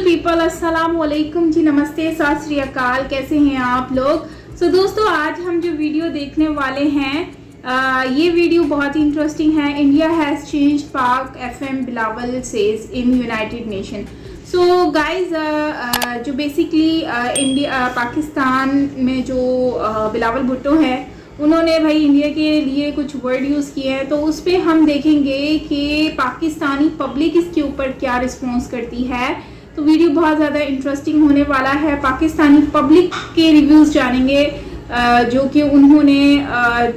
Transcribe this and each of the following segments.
People, अस्सलाम वालेकुम जी, नमस्ते, सत श्री अकाल। कैसे हैं आप लोग? दोस्तों, आज हम जो वीडियो देखने वाले हैं ये वीडियो बहुत ही इंटरेस्टिंग है। इंडिया हैज़ चेंज्ड पाक FM Bilawal says in United nation. So guys, जो बेसिकली इंडिया पाकिस्तान में जो बिलावल भुट्टो है, उन्होंने भाई इंडिया के लिए कुछ वर्ड यूज़ किए हैं, तो उस पर हम देखेंगे कि पाकिस्तानी पब्लिक इसके ऊपर क्या रिस्पॉन्स करती है। तो वीडियो बहुत ज़्यादा इंटरेस्टिंग होने वाला है। पाकिस्तानी पब्लिक के रिव्यूज़ जानेंगे जो कि उन्होंने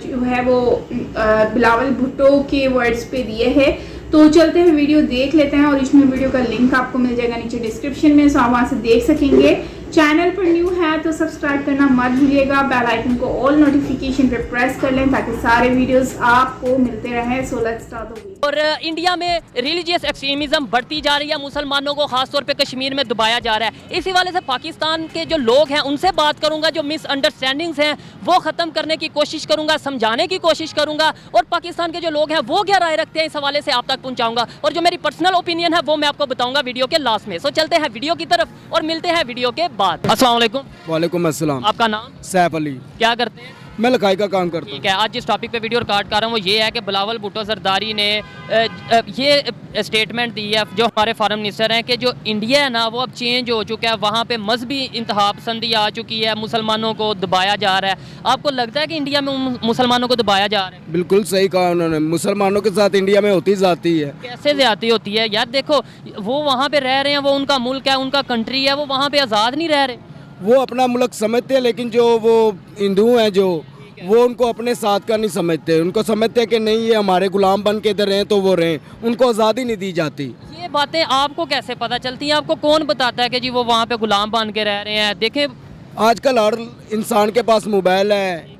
जो है वो बिलावल भुट्टो के वर्ड्स पे दिए हैं। तो चलते हैं, वीडियो देख लेते हैं। ओरिजिनल वीडियो का लिंक आपको मिल जाएगा नीचे डिस्क्रिप्शन में, सो आप वहाँ से देख सकेंगे। चैनल पर न्यू है तो सब्सक्राइब करना मत भूलिएगा। बेल आइकन को ऑल नोटिफिकेशन पे प्रेस कर लें ताकि सारे वीडियोस आपको मिलते रहें। So let's start the video. और इंडिया में रिलीजियस एक्सट्रीमिज्म बढ़ती जा रही है, मुसलमानों को खासतौर पे कश्मीर में दबाया जा रहा है। इसी वाले से पाकिस्तान के जो लोग हैं उनसे बात करूंगा, जो मिसअंडरस्टैंडिंग्स हैं वो ख़त्म करने की कोशिश करूंगा, समझाने की कोशिश करूंगा, और पाकिस्तान के जो लोग हैं वो क्या राय रखते हैं इस हवाले से आप तक पहुंचाऊंगा। और जो मेरी पर्सनल ओपिनियन है वो मैं आपको बताऊंगा वीडियो के लास्ट में। सो चलते हैं वीडियो की तरफ और मिलते हैं वीडियो के बाद। अस्सलाम वालेकुम। वालेकुम अस्सलाम। आपका नाम? सैफ अली। क्या करते हैं? मैं लखाई का काम करता हूँ। ठीक है, आज जिस टॉपिक पे वीडियो रिकॉर्ड कर रहा हूँ वो ये है कि बिलावल भुट्टो जरदारी ने ये स्टेटमेंट दी है, जो हमारे फॉरेन मिनिस्टर हैं, कि जो इंडिया है ना वो अब चेंज हो चुका है, वहाँ पे मजहबी इंतहा पसंदी आ चुकी है, मुसलमानों को दबाया जा रहा है। आपको लगता है कि इंडिया में मुसलमानों को दबाया जा रहा है? बिल्कुल सही कहा उन्होंने। मुसलमानों के साथ इंडिया में होती जाती है। कैसे ज्यादती होती है यार? देखो, वो वहाँ पे रह रहे हैं, वो उनका मुल्क है, उनका कंट्री है, वो वहाँ पे आज़ाद नहीं रह रहे। वो अपना मुल्क समझते हैं, लेकिन जो वो हिंदू हैं जो वो उनको अपने साथ का नहीं समझते। उनको समझते हैं कि नहीं, ये हमारे गुलाम बन के इधर रहें तो वो रहें, उनको आज़ादी नहीं दी जाती। ये बातें आपको कैसे पता चलती हैं? आपको कौन बताता है कि जी वो वहाँ पे गुलाम बन के रह रहे हैं? देखें, आजकल हर इंसान के पास मोबाइल है,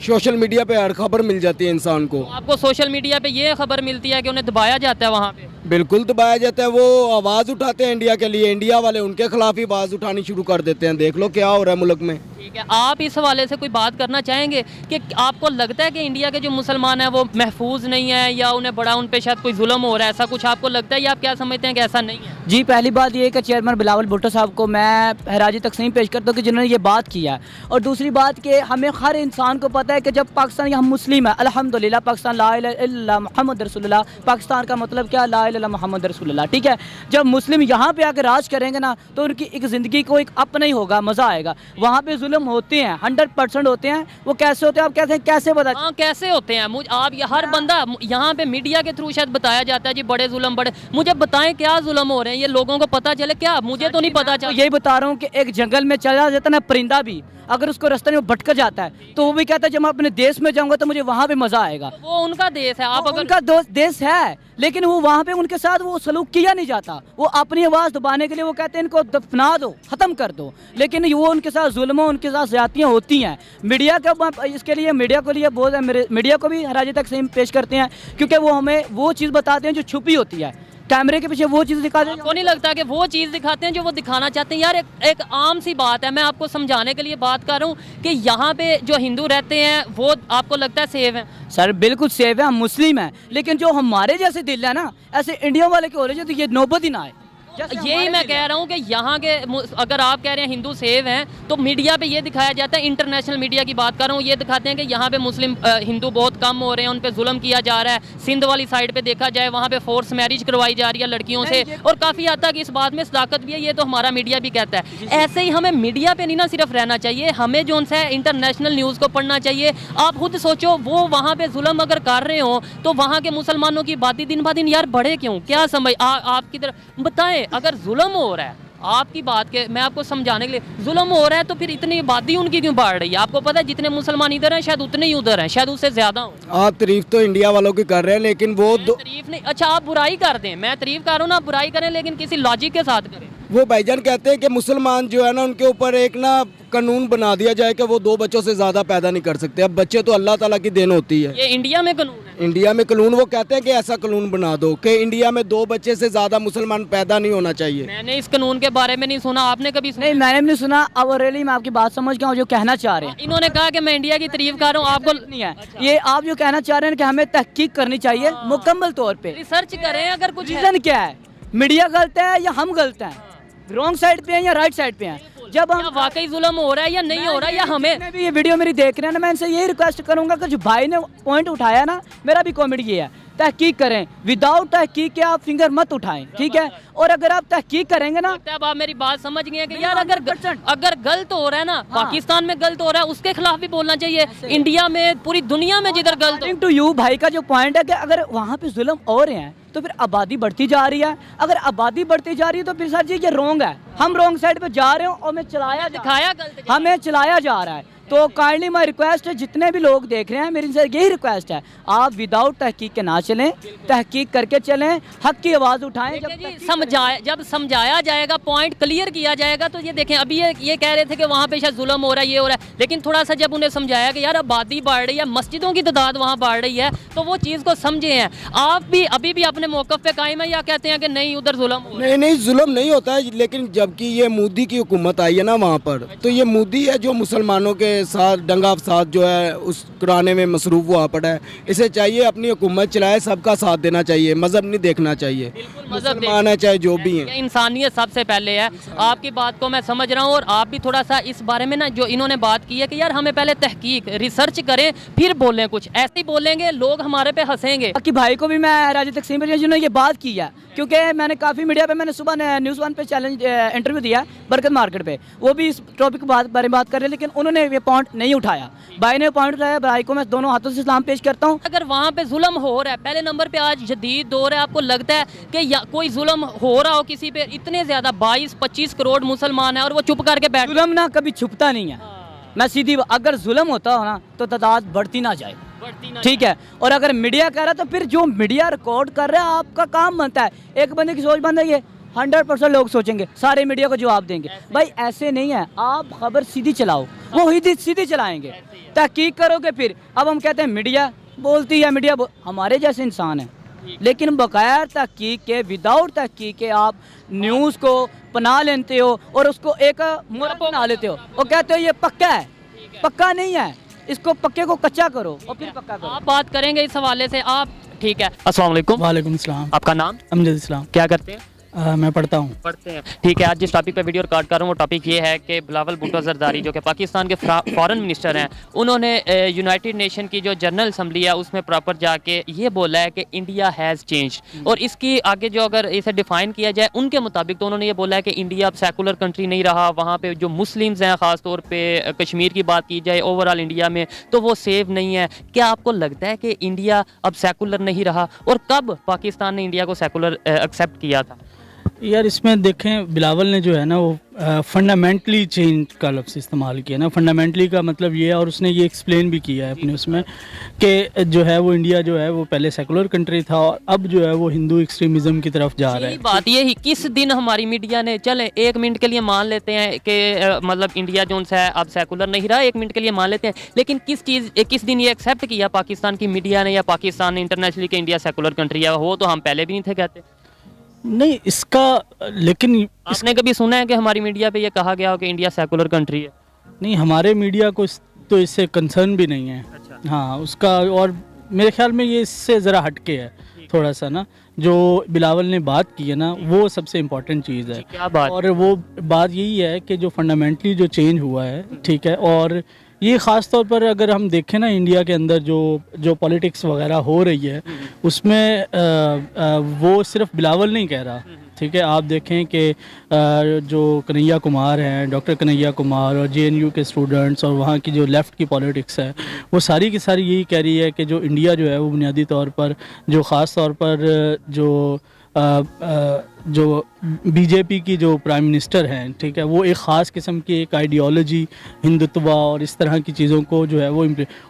सोशल मीडिया पे हर खबर मिल जाती है इंसान को। आपको सोशल मीडिया पे ये खबर मिलती है कि उन्हें दबाया जाता है वहाँ पे? बिल्कुल दबाया जाता है। वो आवाज़ उठाते हैं इंडिया के लिए, इंडिया वाले उनके खिलाफ ही आवाज़ उठानी शुरू कर देते हैं। देख लो क्या हो रहा है मुल्क में। ठीक है, आप इस हवाले से कोई बात करना चाहेंगे कि आपको लगता है कि इंडिया के जो मुसलमान हैं वो महफूज नहीं है, या उन्हें बड़ा उन पे शायद कोई जुल्म हो रहा है, ऐसा कुछ आपको लगता है, या आप क्या समझते हैं कि ऐसा नहीं है? जी, पहली बात ये कि चेयरमैन बिलावल भुट्टो साहब को मैं खराज तकसीम पेश करता हूँ कि जिन्होंने ये बात किया। और दूसरी बात कि हमें हर इंसान को पता है कि जब पाकिस्तान, हम मुस्लिम है, अल्हम्दुलिल्लाह, पाकिस्तान ला इलाहा इल्लल्लाह मुहम्मद रसूलुल्लाह, पाकिस्तान का मतलब क्या? ला इलाहा इल्लल्लाह मुहम्मद रसूलुल्लाह। ठीक है, जब मुस्लिम यहाँ पे आकर राज करेंगे ना तो उनकी एक ज़िंदगी को एक अपना ही होगा, मज़ा आएगा। वहाँ पे जुल्म होते हैं, 100% होते हैं। वो कैसे होते हैं, आप कहते हैं कैसे बता? हाँ, कैसे होते हैं? आप हर बंदा यहाँ पे मीडिया के थ्रू शायद बताया जाता है जी बड़े जुल्म, बड़े। मुझे बताएं क्या जुल्म हो रहे हैं, ये लोगों को पता चले क्या? मुझे तो नहीं पता चला। यही बता रहा हूँ कि एक जंगल में चला जाता है ना परिंदा भी, अगर उसको रास्ते में भटक जाता है तो वो भी कहता है जब मैं अपने देश में जाऊंगा तो मुझे वहाँ पे मजा आएगा। तो वो उनका देश है। आप अगर उनका देश है, लेकिन वो वहाँ पे उनके साथ वो सलूक किया नहीं जाता। वो अपनी आवाज़ दबाने के लिए वो कहते हैं इनको दफना दो, ख़त्म कर दो, लेकिन वो उनके साथ जुल्म, उनके साथ ज़्यादतियाँ होती हैं। मीडिया का इसके लिए मीडिया को लिए बहुत मीडिया को भी हराज तकसीम पेश करते हैं, क्योंकि वो हमें वो चीज़ बताते हैं जो छुपी होती है। कैमरे के पीछे वो चीज़ दिखाते हैं। आपको नहीं लगता कि वो चीज़ दिखाते हैं जो वो दिखाना चाहते हैं? यार, एक आम सी बात है, मैं आपको समझाने के लिए बात कर रहा हूँ कि यहाँ पे जो हिंदू रहते हैं वो आपको लगता है सेफ है? सर बिल्कुल सेफ है, हम मुस्लिम हैं, लेकिन जो हमारे जैसे दिल है ना, ऐसे इंडिया वाले के हो रहे हैं, तो ये नौबत ही ना आए। यही मैं कह रहा हूँ कि यहाँ के, अगर आप कह रहे हैं हिंदू सेव हैं, तो मीडिया पे ये दिखाया जाता है, इंटरनेशनल मीडिया की बात कर रहा हूँ, ये दिखाते हैं कि यहाँ पे मुस्लिम हिंदू बहुत कम हो रहे हैं, उन पे जुल्म किया जा रहा है। सिंध वाली साइड पे देखा जाए, वहाँ पे फोर्स मैरिज करवाई जा रही है लड़कियों से, और काफ़ी हद तक इस बात में सदाकत भी है। ये तो हमारा मीडिया भी कहता है। ऐसे ही हमें मीडिया पे नहीं ना सिर्फ रहना चाहिए, हमें जो उनसे इंटरनेशनल न्यूज़ को पढ़ना चाहिए। आप खुद सोचो, वो वहाँ पे जुल्म अगर कर रहे हो तो वहाँ के मुसलमानों की आबादी दिन ब दिन यार बढ़े क्यों? क्या समझ आपकी तरफ बताएं। अगर जुल्म हो रहा है, आपकी बात के मैं आपको समझाने के लिए, जुल्म हो रहा है तो फिर इतनी आबादी उनकी क्यों बढ़ रही है? आपको पता है जितने मुसलमान इधर हैं शायद उतने ही उधर हैं, शायद उससे ज्यादा हो। आप तारीफ तो इंडिया वालों की कर रहे हैं, लेकिन वो तारीफ नहीं। अच्छा, आप बुराई कर दें, मैं तारीफ कर रहा हूँ ना, आप बुराई करें लेकिन किसी लॉजिक के साथ करें। वो भाईजान कहते हैं कि मुसलमान जो है ना, उनके ऊपर एक ना कानून बना दिया जाए कि वो 2 बच्चों से ज़्यादा पैदा नहीं कर सकते। अब बच्चे तो अल्लाह ताला की देन होती है। ये इंडिया में कानून है? इंडिया में कानून, वो कहते हैं कि ऐसा कानून बना दो कि इंडिया में 2 बच्चे से ज़्यादा मुसलमान पैदा नहीं होना चाहिए। मैंने इस कानून के बारे में नहीं सुना, आपने कभी सुना? नहीं, मैंने भी नहीं सुना। अब रियली मैं आपकी बात समझ गया हूँ जो कहना चाह रहे हैं। इन्होंने कहा कि मैं इंडिया की तारीफ कर रहा हूँ, आपको नहीं है ये आप जो कहना चाह रहे हैं कि हमें तहकीक करनी चाहिए मुकम्मल तौर पे। रिसर्च करें, अगर कुछ रीजन क्या है, मीडिया गलत है या हम गलत हैं? रॉन्ग साइड पे हैं या राइट साइड पे हैं। जब क्या हम वाकई जुल्म हो रहा है या नहीं हो रहा है, या हमें जितने भी ये वीडियो मेरी देख रहे हैं ना, मैं इनसे यही रिक्वेस्ट करूंगा कि जो भाई ने पॉइंट उठाया ना, मेरा भी कॉमेडी ये है, तहकीक करें, विदाउट तहकीक के आप फिंगर मत उठाएं, ठीक है। और अगर आप तहकीक करेंगे ना, लगता है अब आप मेरी बात समझ गए हैं कि यार अगर गलत हो रहा है ना, पाकिस्तान में गलत हो रहा है, उसके खिलाफ भी बोलना चाहिए। इंडिया में, पूरी दुनिया में जिधर गलत हो, टू यू भाई का जो पॉइंट है कि अगर वहाँ पे जुल्म हो रहे हैं तो फिर आबादी बढ़ती जा रही है। अगर आबादी बढ़ती जा रही है तो फिर सर जी ये रॉन्ग है, हम रॉन्ग साइड पे जा रहे हो और दिखाया गलत, हमें चलाया जा रहा है। तो काइंडली माई रिक्वेस्ट है, जितने भी लोग देख रहे हैं मेरी इनसे यही रिक्वेस्ट है, आप विदाउट तहकीक के ना चलें, तहकीक करके चलें, हक की आवाज़ उठाएं। जब समझाया जाएगा, पॉइंट क्लियर किया जाएगा, तो ये देखें अभी ये कह रहे थे कि वहाँ पे शायद जुल्म हो रहा है, ये हो रहा है, लेकिन थोड़ा सा जब उन्हें समझाया कि यार आबादी बढ़ रही है, मस्जिदों की तादाद वहाँ बढ़ रही है, तो वो चीज़ को समझे हैं। आप भी अभी भी अपने मौक़िफ़ पे कायम है या कहते हैं कि नहीं उधर जुल्म हो रहा है? नहीं, जुल्म नहीं होता है, लेकिन जबकि ये मोदी की हुकूमत आई है ना वहाँ पर, तो ये मोदी है जो मुसलमानों के साथ दंगा फसाद जो है उस कराने में मसरूफ़ हुआ पड़ा है। इसे चाहिए अपनी हुकूमत चलाए, सबका साथ देना चाहिए, मज़हब नहीं देखना चाहिए। मुसलमान है चाहे जो भी है, इंसानियत सबसे पहले है। आपकी बात को मैं समझ रहा हूँ, और आप भी थोड़ा सा इस बारे में ना, जो इन्होंने बात की है कि यार हमें पहले तहकीक रिसर्च करें फिर बोलें, कुछ ऐसे ही बोलेंगे लोग हमारे पे हंसेंगे। बाकी भाई को भी मैं राजी तकसीम पर जिन्होंने ये बात की है, क्योंकि मैंने काफ़ी मीडिया पे, मैंने सुबह न्यूज़ 1 पे चैलेंज इंटरव्यू दिया बरकत मार्केट पे, वो भी इस टॉपिक के बारे में बात कर रहे हैं, लेकिन उन्होंने ये पॉइंट नहीं उठाया। भाई ने पॉइंट उठाया, भाई को मैं दोनों हाथों से सलाम पेश करता हूँ। अगर वहाँ पे जुल्म हो रहा है, पहले नंबर पे आज जदीद दौर है, आपको लगता है कि कोई जुल्म हो रहा हो किसी पे? इतने ज़्यादा 22-25 करोड़ मुसलमान हैं और वो चुप करके बैठ, जुल्म ना कभी छुपता नहीं है। मैं सीधी, अगर जुल्म होता हो ना तो तादाद बढ़ती ना जाए, ठीक है। और अगर मीडिया कह रहा है तो फिर जो मीडिया रिकॉर्ड कर रहा है आपका काम बनता है। एक बंदे की सोच बंद है, ये 100% लोग सोचेंगे सारे मीडिया को जवाब देंगे, भाई ऐसे नहीं है। आप खबर सीधी चलाओ, वो सीधी चलाएंगे, तहकीक करोगे फिर। अब हम कहते हैं मीडिया बोलती है, हमारे जैसे इंसान है, लेकिन बगैर तहकीक के, विदाउट तहकीक के आप न्यूज़ को पना लेते हो और उसको एक मुर्ग बना लेते हो और कहते हो ये पक्का है। पक्का नहीं है, इसको पक्के को कच्चा करो और फिर पक्का करो। आप बात करेंगे इस हवाले से, आप ठीक है। अस्सलाम वालेकुम। वालेकुम सलाम। आपका नाम? अमजद इस्लाम। क्या करते हैं? मैं पढ़ता हूँ। पढ़ते हैं, ठीक है। आज जिस टॉपिक पे वीडियो रिकॉर्ड कर रहा हूँ वो टॉपिक ये है कि बिलावल भुट्टो जरदारी जो कि पाकिस्तान के फॉरेन मिनिस्टर हैं, उन्होंने यूनाइटेड नेशन की जो जनरल असम्बली है उसमें प्रॉपर जाके ये बोला है कि इंडिया हैज़ चेंज। और इसकी आगे जो अगर इसे डिफ़ाइन किया जाए उनके मुताबिक, तो उन्होंने ये बोला है कि इंडिया अब सेकुलर कंट्री नहीं रहा। वहाँ पर जो मुस्लिम्स हैं, ख़ास तौर पर कश्मीर की बात की जाए ओवरऑल इंडिया में, तो वो सेफ नहीं है। क्या आपको लगता है कि इंडिया अब सेकुलर नहीं रहा, और कब पाकिस्तान ने इंडिया को सेकुलर एक्सेप्ट किया था? यार इसमें देखें, बिलावल ने जो है ना वो फंडामेंटली चेंज का लफ्ज़ इस्तेमाल किया ना। फंडामेंटली का मतलब ये है, और उसने ये एक्सप्लेन भी किया है अपने उसमें कि जो है वो इंडिया जो है वो पहले सेकुलर कंट्री था और अब जो है वो हिंदू एक्सट्रीमिज़म की तरफ जा रहा है। बात ये ही, किस दिन हमारी मीडिया ने, चले 1 मिनट के लिए मान लेते हैं कि मतलब इंडिया जो है अब सेकुलर नहीं रहा, 1 मिनट के लिए मान लेते हैं, लेकिन किस दिन ये एक्सेप्ट किया पाकिस्तान की मीडिया ने या पाकिस्तान ने इंटरनेशनली कि इंडिया सेकुलर कंट्री है? वो तो हम पहले भी नहीं थे कहते। नहीं इसका, लेकिन आपने कभी सुना है कि हमारी मीडिया पे ये कहा गया हो कि इंडिया सेकुलर कंट्री है? नहीं, हमारे मीडिया को तो इससे कंसर्न भी नहीं है। अच्छा। हाँ उसका, और मेरे ख्याल में ये इससे ज़रा हटके है थोड़ा सा ना। जो बिलावल ने बात की है ना वो सबसे इम्पोर्टेंट चीज़ है। क्या बात? और वो बात यही है कि जो फंडामेंटली जो चेंज हुआ है, ठीक है, और ये ख़ास तौर पर अगर हम देखें ना इंडिया के अंदर जो पॉलिटिक्स वगैरह हो रही है उसमें वो सिर्फ बिलावल नहीं कह रहा, ठीक है। आप देखें कि जो कन्हैया कुमार हैं, डॉक्टर कन्हैया कुमार और JNU के स्टूडेंट्स और वहाँ की जो लेफ़्ट की पॉलिटिक्स है वो सारी की सारी यही कह रही है कि जो इंडिया जो है वो बुनियादी तौर पर, जो ख़ास तौर पर जो BJP की जो प्राइम मिनिस्टर हैं, ठीक है, वो एक ख़ास किस्म की एक आइडियोलॉजी, हिंदुत्व और इस तरह की चीज़ों को जो है वो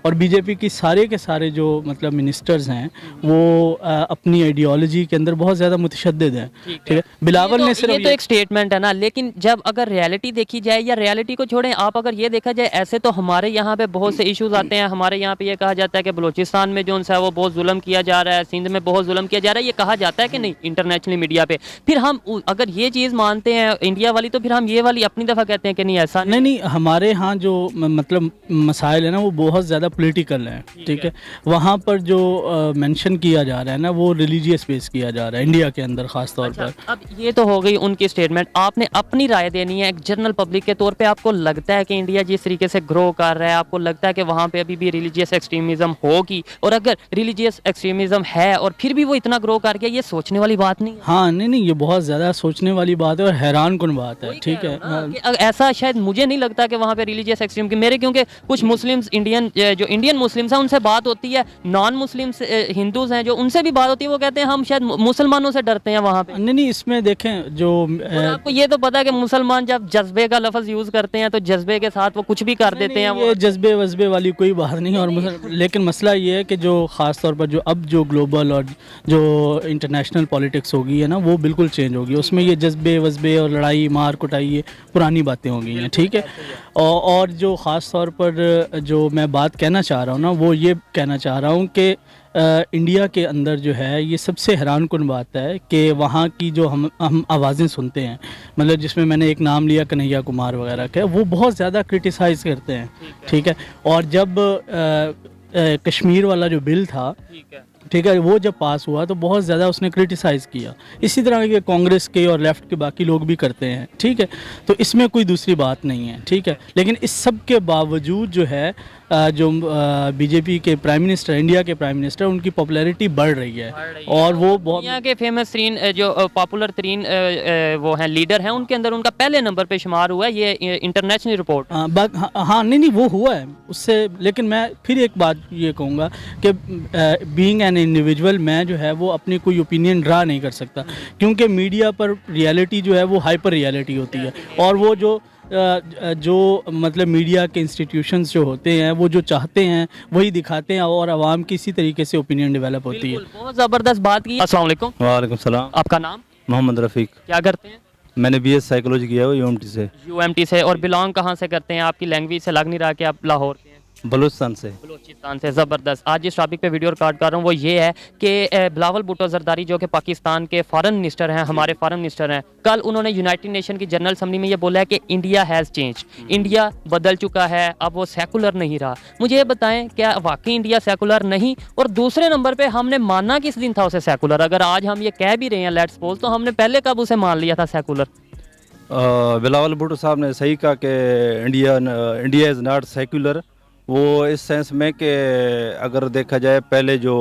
और BJP की सारे के सारे जो मतलब मिनिस्टर्स हैं वो अपनी आइडियोलॉजी के अंदर बहुत ज़्यादा मुतशद्दिद हैं, ठीक है। बिलावल ने सिर्फ ये तो एक स्टेटमेंट है ना, लेकिन जब अगर रियलिटी देखी जाए, या रियलिटी को छोड़ें, आप अगर ये देखा जाए, ऐसे तो हमारे यहाँ पे बहुत से इश्यूज़ आते हैं। हमारे यहाँ पे ये कहा जाता है कि बलूचिस्तान में जो है वो बहुत जुल्म किया जा रहा है, सिंध में बहुत जुल्म किया जा रहा है, ये कहा जाता है कि नहीं इंटरनेशनल मीडिया पे। फिर हम अगर ये चीज़ मानते हैं इंडिया वाली, तो फिर हम ये वाली अपनी दफ़ा कहते हैं कि नहीं ऐसा नहीं नहीं, हमारे यहाँ जो मतलब मसाइल है ना वो बहुत ज़्यादा पॉलिटिकल हैं, ठीक है। वहाँ पर जो मेंशन किया जा रहा है ना वो रिलीजियस बेस किया जा रहा है इंडिया के अंदर ख़ास तौर पर। अब ये तो हो गई उनकी स्टेटमेंट, आपने अपनी राय देनी है एक जनरल पब्लिक के तौर पे। आपको लगता है कि इंडिया जिस तरीके से ग्रो कर रहा है, आपको लगता है कि वहाँ पे अभी भी रिलीजियस एक्सट्रीमिज़म होगी? और अगर रिलीजियस एक्सट्रीमिज़म है और फिर भी वो इतना ग्रो कर गया, ये सोचने वाली बात नहीं है? हाँ नहीं, ये बहुत ज़्यादा सोचने वाली बात है और हैरान कुन बात है, ठीक है। ऐसा शायद मुझे नहीं लगता कि वहाँ पे रिलीजियस एक्सट्रीम की मेरे, क्योंकि कुछ मुस्लिम्स जो इंडियन मुस्लिम्स हैं उनसे बात होती है, नॉन मुस्लिम्स हिंदूज हैं जो उनसे भी बात होती है, वो कहते हैं हम शायद मुसलमानों से डरते हैं वहाँ पे। नहीं, इसमें देखें जो और आपको ये तो पता है कि मुसलमान जब जज्बे का लफ्ज़ यूज़ करते हैं तो जज्बे के साथ वो कुछ भी कर देते हैं। ये जज्बे वज्बे वाली कोई बात नहीं। और लेकिन मसला ये है कि जो ख़ास तौर पर जो ग्लोबल और जो इंटरनेशनल पॉलिटिक्स होगी है ना वो बिल्कुल चेंज होगी। उसमें ये जज्बे वज्बे और लड़ाई मार कुटाई ये पुरानी बातें हो गई हैं, ठीक है। और जो ख़ास तौर पर जो मैं बात कहना चाह रहा हूँ ना वो ये कहना चाह रहा हूँ कि इंडिया के अंदर जो है ये सबसे हैरान कुन बात है कि वहाँ की जो हम आवाज़ें सुनते हैं, मतलब जिसमें मैंने एक नाम लिया कन्हैया कुमार वगैरह का, वो बहुत ज़्यादा क्रिटिसाइज़ करते हैं, ठीक है। और जब कश्मीर वाला जो बिल था, ठीक है, वो जब पास हुआ तो बहुत ज़्यादा उसने क्रिटिसाइज़ किया। इसी तरह के कांग्रेस के और लेफ़्ट के बाकी लोग भी करते हैं, ठीक है। तो इसमें कोई दूसरी बात नहीं है, ठीक है। लेकिन इस सब के बावजूद जो है जो बीजेपी के प्राइम मिनिस्टर, इंडिया के प्राइम मिनिस्टर, उनकी पॉपुलैरिटी बढ़ रही है और वो बहुत दुनिया के फेमस तरीन जो पॉपुलर तरीन वो हैं लीडर हैं, उनके अंदर उनका पहले नंबर पे शुमार हुआ है, ये इंटरनेशनल रिपोर्ट। हाँ नहीं वो हुआ है उससे। लेकिन मैं फिर एक बात ये कहूँगा कि बीइंग एन इंडिविजुअल मैं जो है वो अपनी कोई ओपिनियन ड्रा नहीं कर सकता, क्योंकि मीडिया पर रियलिटी जो है वो हाइपर रियलिटी होती है। और वो जो मतलब मीडिया के इंस्टीट्यूशंस जो होते हैं वो जो चाहते हैं वही दिखाते हैं और आवाम की इसी तरीके से ओपिनियन डेवलप होती है। बहुत ज़बरदस्त बात की। अस्सलाम वालेकुम। वालेकुम सलाम। आपका नाम? मोहम्मद रफ़ीक। क्या करते हैं? मैंने बीएस साइकोलॉजी किया है यूएमटी से। यूएमटी से। और बिलोंग कहाँ से करते हैं? आपकी लैंग्वेज से लग नहीं रहा कि आप लाहौर के हैं। बलूचिस्तान से। बलूचिस्तान से। ज़बरदस्त। आज जिस टॉपिक पे वीडियो रिकॉर्ड कर रहा हूँ वो ये है कि बिलावल भुट्टो ज़रदारी जो कि पाकिस्तान के फॉरेन मिनिस्टर हैं, हमारे फॉरेन मिनिस्टर हैं, कल उन्होंने यूनाइटेड नेशन की जनरल असम्बली में ये बोला है कि इंडिया हैज़ चेंज, इंडिया बदल चुका है, अब वो सेकुलर नहीं रहा। मुझे ये बताएं क्या वाकई इंडिया सेकुलर नहीं? और दूसरे नंबर पर हमने माना किस दिन था उसे सेकुलर? अगर आज हम ये कह भी रहे हैं लेट्स सपोज, तो हमने पहले कब उसे मान लिया था सेकुलर? बिलावल भुट्टो साहब ने सही कहा कि इंडिया इज़ नॉट सेकुलर। वो इस सेंस में कि अगर देखा जाए पहले जो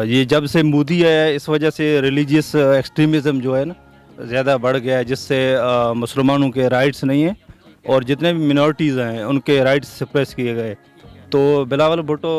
ये जब से मोदी आया है इस वजह से रिलीजियस एक्सट्रीमिज़म जो है ना ज़्यादा बढ़ गया है, जिससे मुसलमानों के राइट्स नहीं हैं और जितने भी मिनॉरिटीज़ हैं उनके राइट्स सप्रेस किए गए। तो बिलावल भुट्टो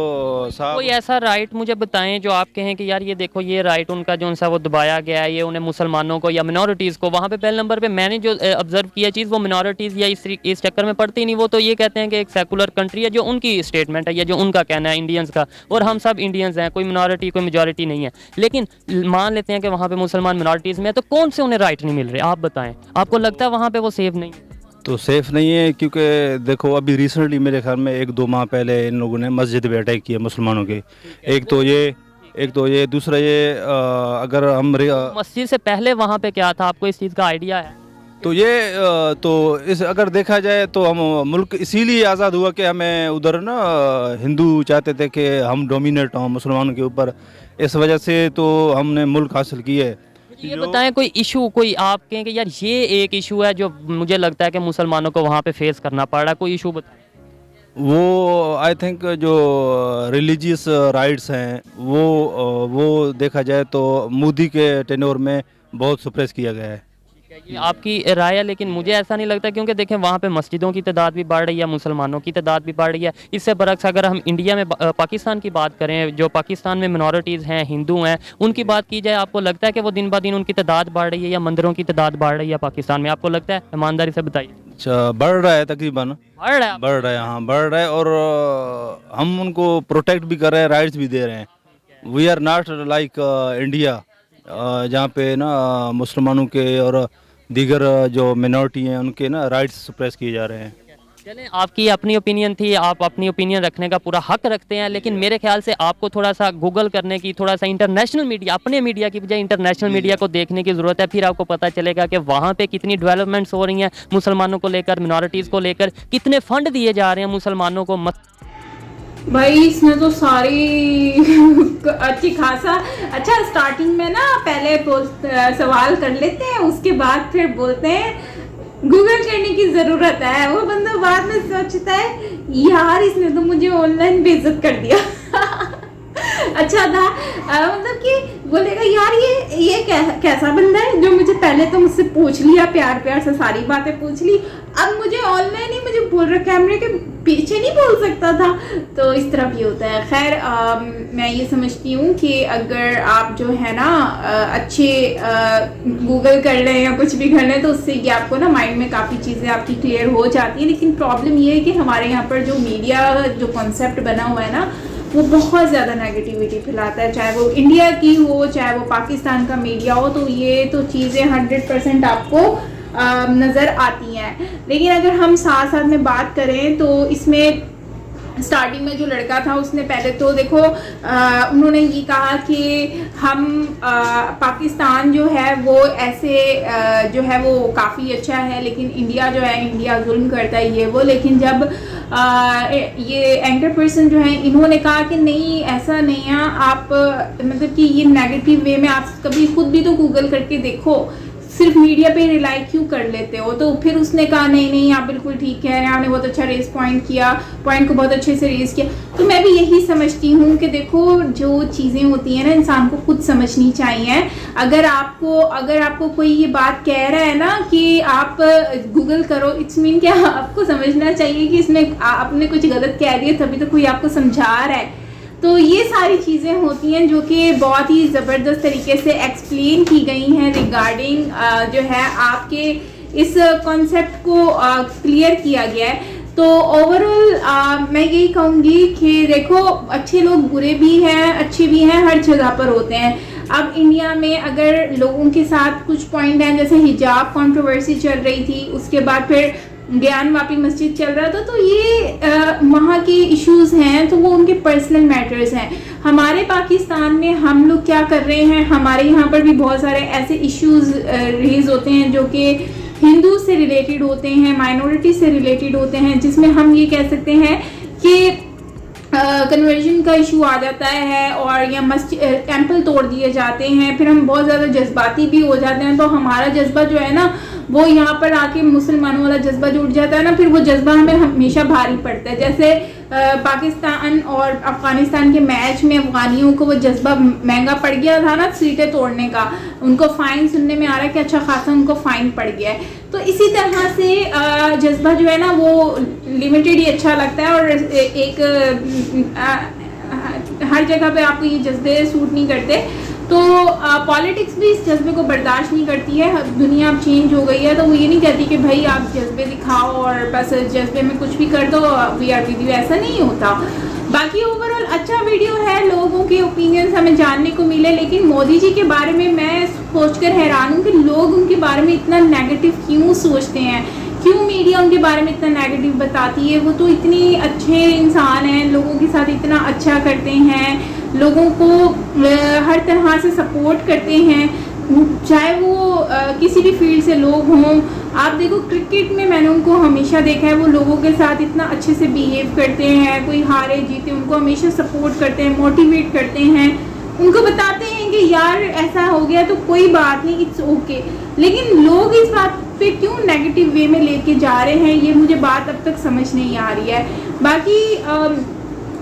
साहब कोई ऐसा राइट मुझे बताएं जो आप कहें कि यार ये देखो ये राइट उनका जो सा वो दबाया गया है, ये उन्हें मुसलमानों को या मिनॉरिटीज़ को। वहाँ पे पहले नंबर पे मैंने जो ऑब्जर्व किया चीज़, वो मिनॉरिटीज़ या इस चक्कर में पड़ती नहीं। वो तो ये कहते हैं कि एक सेकुलर कंट्री है, जो उनकी स्टेटमेंट है या जो उनका कहना है इंडियंस का, और हम सब इंडियंस हैं, कोई मिनॉरिटी कोई मेजॉरिटी नहीं है। लेकिन मान लेते हैं कि वहाँ पर मुसलमान मिनॉरिटीज़ में, तो कौन से उन्हें राइट नहीं मिल रहे? आप बताएँ, आपको लगता है वहाँ पर वो सेफ नहीं है? तो सेफ़ नहीं है, क्योंकि देखो अभी रिसेंटली मेरे ख्याल में 1-2 माह पहले इन लोगों ने मस्जिद पे अटैक किया मुसलमानों के। एक तो ये दूसरा ये अगर हम मस्जिद से पहले वहाँ पे क्या था, आपको इस चीज़ का आइडिया है? तो ये तो इस अगर देखा जाए तो हम मुल्क इसीलिए आज़ाद हुआ कि हमें उधर ना हिंदू चाहते थे कि हम डोमिनेट हों मुसलमानों के ऊपर, इस वजह से तो हमने मुल्क हासिल किया है। ये बताएं कोई इशू, कोई आप कहें कि यार ये एक इशू है जो मुझे लगता है कि मुसलमानों को वहाँ पे फेस करना पड़ रहा है, कोई इशू बताएं। वो आई थिंक जो रिलीजियस राइट्स हैं वो देखा जाए तो मोदी के टेन्योर में बहुत सप्रेस किया गया है। ये आपकी राय है, लेकिन मुझे ऐसा नहीं लगता, क्योंकि देखें वहाँ पे मस्जिदों की तादाद भी बढ़ रही है, मुसलमानों की तादाद भी बढ़ रही है। इससे बरक्स अगर हम इंडिया में पाकिस्तान की बात करें, जो पाकिस्तान में मिनॉरिटीज़ हैं, हिंदू हैं, उनकी बात की जाए, आपको लगता है कि वो दिन ब दिन उनकी तादाद बढ़ रही है या मंदिरों की तादाद बढ़ रही है पाकिस्तान में? आपको लगता है? ईमानदारी से बताइए। अच्छा, बढ़ रहा है तकरीबन, बढ़ रहा है। हाँ बढ़ रहा है, और हम उनको प्रोटेक्ट भी कर रहे हैं, राइट्स भी दे रहे हैं। We are not like India जहाँ पे ना मुसलमानों के और दीगर जो मिनॉरिटी हैं उनके ना राइट्स सप्रेस किए जा रहे हैं। चलें, आपकी अपनी ओपिनियन थी, आप अपनी ओपिनियन रखने का पूरा हक रखते हैं, लेकिन मेरे ख्याल से आपको थोड़ा सा गूगल करने की, थोड़ा सा इंटरनेशनल मीडिया, अपने मीडिया की बजाय इंटरनेशनल मीडिया को देखने की ज़रूरत है। फिर आपको पता चलेगा कि वहाँ पे कितनी डेवलपमेंट्स हो रही हैं मुसलमानों को लेकर, मिनॉरिटीज़ को लेकर, कितने फ़ंड दिए जा रहे हैं मुसलमानों को। भाई इसने तो सारी अच्छी खासा, अच्छा स्टार्टिंग में ना पहले सवाल कर लेते हैं, उसके बाद फिर बोलते हैं गूगल करने की ज़रूरत है। वो बंदा बाद में सोचता है यार इसने तो मुझे ऑनलाइन बेइज्जत कर दिया। अच्छा था, मतलब कि बोलेगा यार ये कैसा बंदा है जो मुझे पहले तो मुझसे पूछ लिया, प्यार प्यार से सारी बातें पूछ ली, अब मुझे ऑनलाइन ही मुझे बोल रहा, कैमरे के पीछे नहीं बोल सकता था। तो इस तरह भी होता है। खैर मैं ये समझती हूँ कि अगर आप जो है ना अच्छे गूगल कर लें या कुछ भी कर लें तो उससे ये आपको ना माइंड में काफ़ी चीज़ें आपकी क्लियर हो जाती हैं। लेकिन प्रॉब्लम ये है कि हमारे यहाँ पर जो मीडिया जो कॉन्सेप्ट बना हुआ है ना वो बहुत ज़्यादा नेगेटिविटी फैलाता है, चाहे वो इंडिया की हो चाहे वो पाकिस्तान का मीडिया हो। तो ये तो चीज़ें 100% आपको नज़र आती हैं। लेकिन अगर हम साथ साथ में बात करें तो इसमें स्टार्टिंग में जो लड़का था उसने पहले तो देखो उन्होंने ये कहा कि हम पाकिस्तान जो है वो ऐसे जो है वो काफ़ी अच्छा है, लेकिन इंडिया जो है इंडिया जुल्म करता है ये वो। लेकिन जब ये एंकर पर्सन जो है इन्होंने कहा कि नहीं ऐसा नहीं है, आप मतलब कि ये नेगेटिव वे में आप कभी खुद भी तो गूगल करके देखो, सिर्फ मीडिया पे रिलाई क्यों कर लेते हो। तो फिर उसने कहा नहीं आप बिल्कुल ठीक है, आपने बहुत अच्छा रेस पॉइंट किया, पॉइंट को बहुत अच्छे से रेस किया। तो मैं भी यही समझती हूँ कि देखो जो चीज़ें होती हैं ना इंसान को खुद समझनी चाहिए। अगर आपको कोई ये बात कह रहा है ना कि आप गूगल करो, इट्स मीन क्या आपको समझना चाहिए कि इसमें आपने कुछ गलत कह दिया तभी तो कोई आपको समझा रहा है। तो ये सारी चीज़ें होती हैं जो कि बहुत ही ज़बरदस्त तरीके से एक्सप्लेन की गई हैं रिगार्डिंग जो है आपके इस कॉन्सेप्ट को क्लियर किया गया है। तो ओवरऑल मैं यही कहूँगी कि देखो अच्छे लोग बुरे भी हैं अच्छे भी हैं, हर जगह पर होते हैं। अब इंडिया में अगर लोगों के साथ कुछ पॉइंट हैं, जैसे हिजाब कंट्रोवर्सी चल रही थी, उसके बाद फिर ज्ञान वापी मस्जिद चल रहा था, तो ये वहाँ के इश्यूज हैं, तो वो उनके पर्सनल मैटर्स हैं। हमारे पाकिस्तान में हम लोग क्या कर रहे हैं, हमारे यहाँ पर भी बहुत सारे ऐसे इश्यूज रेज होते हैं जो कि हिंदू से रिलेटेड होते हैं, माइनॉरिटी से रिलेटेड होते हैं, जिसमें हम ये कह सकते हैं कि कन्वर्जन का इशू आ जाता है और या मस्जिद टेम्पल तोड़ दिए जाते हैं, फिर हम बहुत ज़्यादा जज्बाती भी हो जाते हैं। तो हमारा जज्बा जो है ना वो यहाँ पर आके मुसलमानों वाला जज्बा जो उठ जाता है ना, फिर वो जज्बा हमें हमेशा भारी पड़ता है। जैसे पाकिस्तान और अफ़गानिस्तान के मैच में अफ़गानियों को वो जज्बा महंगा पड़ गया था ना सीटें तोड़ने का, उनको फ़ाइन सुनने में आ रहा है कि अच्छा खासा उनको फ़ाइन पड़ गया है। तो इसी तरह से जज्बा जो है ना वो लिमिटेड ही अच्छा लगता है और एक हर जगह पे आपको ये जज्बे सूट नहीं करते। तो पॉलिटिक्स भी इस जज्बे को बर्दाश्त नहीं करती है। दुनिया अब चेंज हो गई है, तो वो ये नहीं कहती कि भाई आप जज्बे दिखाओ और बस जज्बे में कुछ भी कर दो, वी आर विद यू, ऐसा नहीं होता। बाकी ओवरऑल अच्छा वीडियो है, लोगों के ओपिनियंस हमें जानने को मिले। लेकिन मोदी जी के बारे में मैं सोचकर हैरान हूँ कि लोग उनके बारे में इतना नेगेटिव क्यों सोचते हैं, क्यों मीडिया उनके बारे में इतना नेगेटिव बताती है। वो तो इतने अच्छे इंसान हैं, लोगों के साथ इतना अच्छा करते हैं, लोगों को हर तरह से सपोर्ट करते हैं, चाहे वो किसी भी फील्ड से लोग हों। आप देखो क्रिकेट में मैंने उनको हमेशा देखा है, वो लोगों के साथ इतना अच्छे से बिहेव करते हैं, कोई हारे जीते उनको हमेशा सपोर्ट करते हैं, मोटिवेट करते हैं, उनको बताते हैं कि यार ऐसा हो गया तो कोई बात नहीं, इट्स ओके। लेकिन लोग इस बात पे क्यों नेगेटिव वे में लेके जा रहे हैं, ये मुझे बात अब तक समझ नहीं आ रही है। बाकी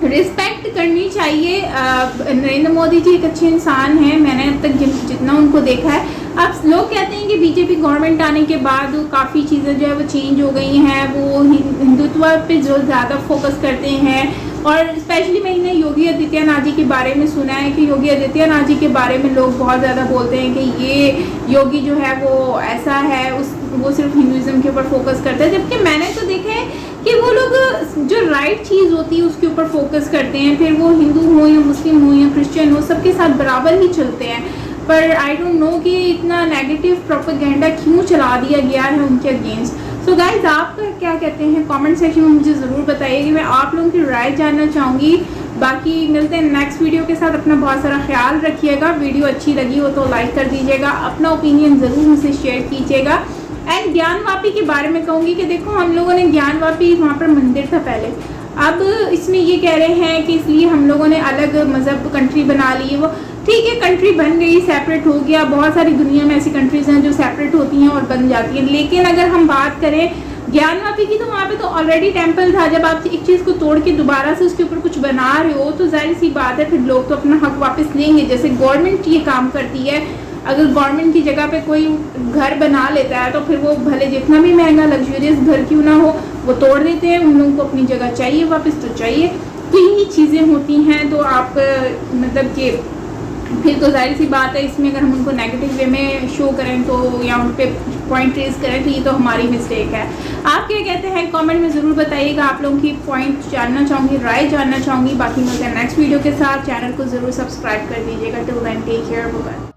रिस्पेक्ट करनी चाहिए। नरेंद्र मोदी जी एक अच्छे इंसान हैं, मैंने अब तक जितना उनको देखा है। अब लोग कहते हैं कि बीजेपी गवर्नमेंट आने के बाद काफ़ी चीज़ें जो है वो चेंज हो गई हैं, वो हिंदुत्व पे जो ज़्यादा फोकस करते हैं। और स्पेशली मैंने योगी आदित्यनाथ जी के बारे में सुना है कि योगी आदित्यनाथ जी के बारे में लोग बहुत ज़्यादा बोलते हैं कि ये योगी जो है वो ऐसा है, वो सिर्फ हिंदुज़म के ऊपर फोकस करता है। जबकि मैंने तो देखा है कि वो लोग जो राइट चीज़ होती है उसके ऊपर फोकस करते हैं, फिर वो हिंदू हो या मुस्लिम हो या क्रिश्चियन हो, सबके साथ बराबर ही चलते हैं। पर आई डोंट नो कि इतना नेगेटिव प्रोपेगेंडा क्यों चला दिया गया है उनके अगेंस्ट। सो गाइज, आप क्या कहते हैं कमेंट सेक्शन में मुझे ज़रूर बताइए, मैं आप लोगों की राय जानना चाहूँगी। बाकी मिलते हैं नेक्स्ट वीडियो के साथ, अपना बहुत सारा ख्याल रखिएगा। वीडियो अच्छी लगी हो तो लाइक कर दीजिएगा, अपना ओपिनियन ज़रूर मुझसे शेयर कीजिएगा। एंड ज्ञानवापी के बारे में कहूँगी कि देखो, हम लोगों ने ज्ञानवापी, वहाँ पर मंदिर था पहले, अब इसमें ये कह रहे हैं कि इसलिए हम लोगों ने अलग मज़हब कंट्री बना ली है। वो ठीक है, कंट्री बन गई, सेपरेट हो गया। बहुत सारी दुनिया में ऐसी कंट्रीज़ हैं जो सेपरेट होती हैं और बन जाती हैं। लेकिन अगर हम बात करें ज्ञानवापी की, तो वहाँ पे तो ऑलरेडी टेम्पल था। जब आप एक चीज़ को तोड़ के दोबारा से उसके ऊपर कुछ बना रहे हो तो जाहिर सी बात है फिर लोग तो अपना हक वापस लेंगे। जैसे गवर्नमेंट ये काम करती है, अगर गवर्नमेंट की जगह पे कोई घर बना लेता है तो फिर वो भले जितना भी महंगा लग्जरियस घर क्यों ना हो वो तोड़ देते हैं। उन लोगों को अपनी जगह चाहिए, वापस तो चाहिए। तो यही चीज़ें होती हैं। तो आप मतलब कि फिर तो जाहिर सी बात है, इसमें अगर हम उनको नेगेटिव वे में शो करें तो या उन पे पॉइंट रेज करें तो ये तो हमारी मिस्टेक है। आप क्या कहते हैं कमेंट में ज़रूर बताइएगा। आप लोगों की पॉइंट जानना चाहूँगी, राय जानना चाहूँगी। बाकी मिलते हैं नेक्स्ट वीडियो के साथ। चैनल को ज़रूर सब्सक्राइब कर दीजिएगा। Till then take care, bye.